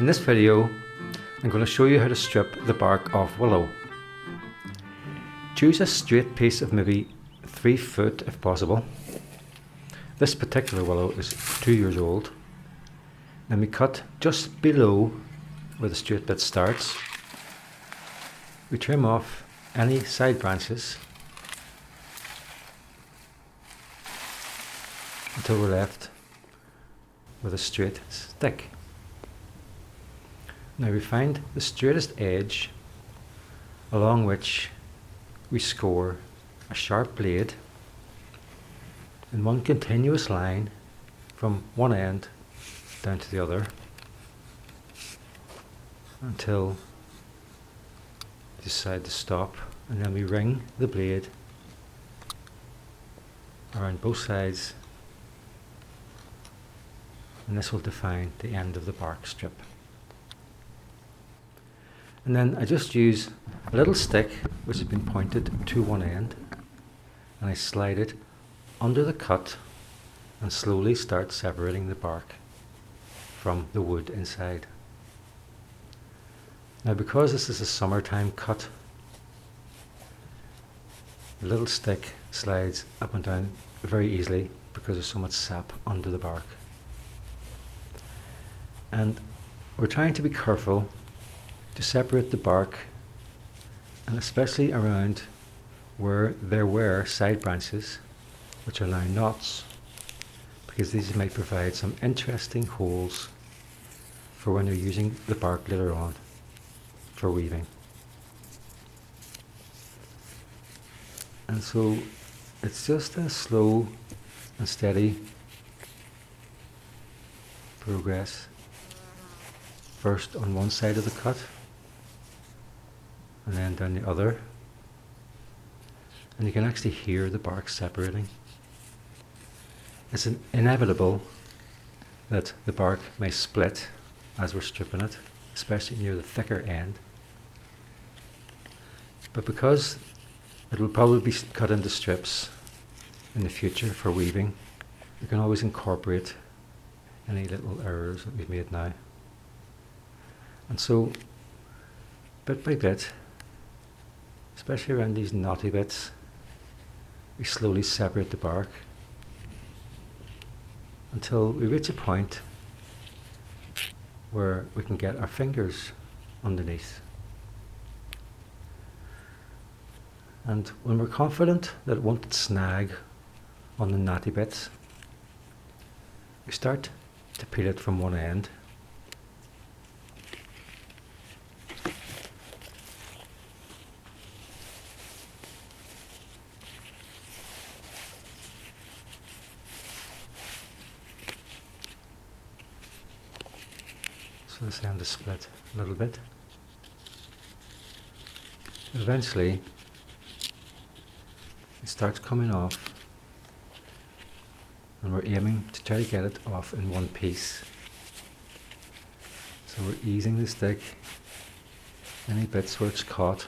In this video, I'm going to show you how to strip the bark off willow. Choose a straight piece of maybe 3 foot if possible. This particular willow is 2 years old. Then we cut just below where the straight bit starts. We trim off any side branches until we're left with a straight stick. Now we find the straightest edge along which we score a sharp blade in one continuous line from one end down to the other until we decide to stop, and then we ring the blade around both sides, and this will define the end of the bark strip. And then I just use a little stick which has been pointed to one end, and I slide it under the cut and slowly start separating the bark from the wood inside. Now, because this is a summertime cut, the little stick slides up and down very easily because there's so much sap under the bark. And we're trying to be careful to separate the bark, and especially around where there were side branches which are now knots, because these might provide some interesting holes for when you're using the bark later on for weaving. And so it's just a slow and steady progress, first on one side of the cut and then down the other, and you can actually hear the bark separating. It's inevitable that the bark may split as we're stripping it, especially near the thicker end, but because it will probably be cut into strips in the future for weaving, you can always incorporate any little errors that we've made now. And so, bit by bit, especially around these knotty bits, we slowly separate the bark until we reach a point where we can get our fingers underneath. And when we're confident that it won't snag on the knotty bits, we start to peel it from one end. So this end is split a little bit. Eventually it starts coming off, and we're aiming to try to get it off in one piece. So we're easing the stick, any bits where it's caught.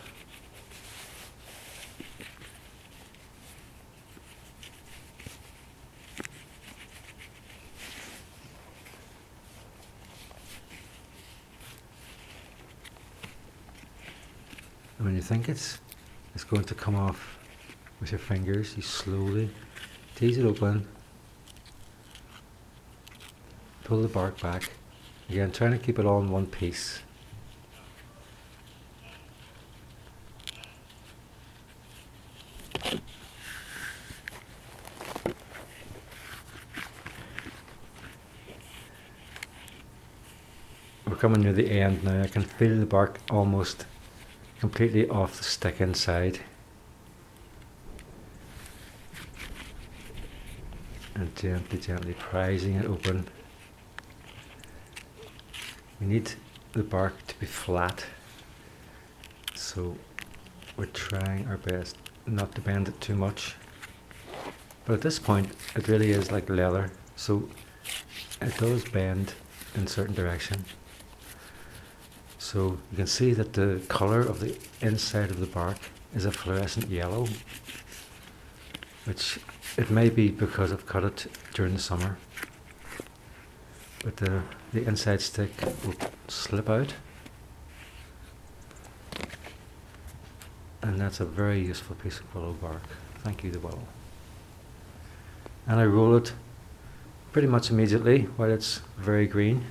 And when you think it's going to come off with your fingers, you slowly tease it open, pull the bark back, again trying to keep it all in one piece. We're coming near the end now. I can feel the bark almost completely off the stick inside, and gently prising it open. We need the bark to be flat, so we're trying our best not to bend it too much, but at this point it really is like leather, so it does bend in certain direction. So you can see that the colour of the inside of the bark is a fluorescent yellow, which it may be because I've cut it during the summer. but the inside stick will slip out, and that's a very useful piece of willow bark. Thank you, the willow. And I roll it pretty much immediately while it's very green.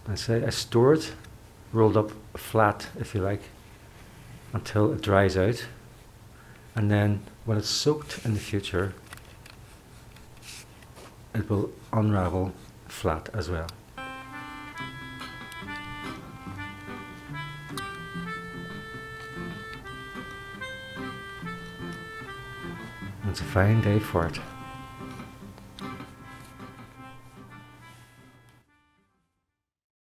I store it rolled up flat, if you like, until it dries out, and then when it's soaked in the future, it will unravel flat as well. It's a fine day for it.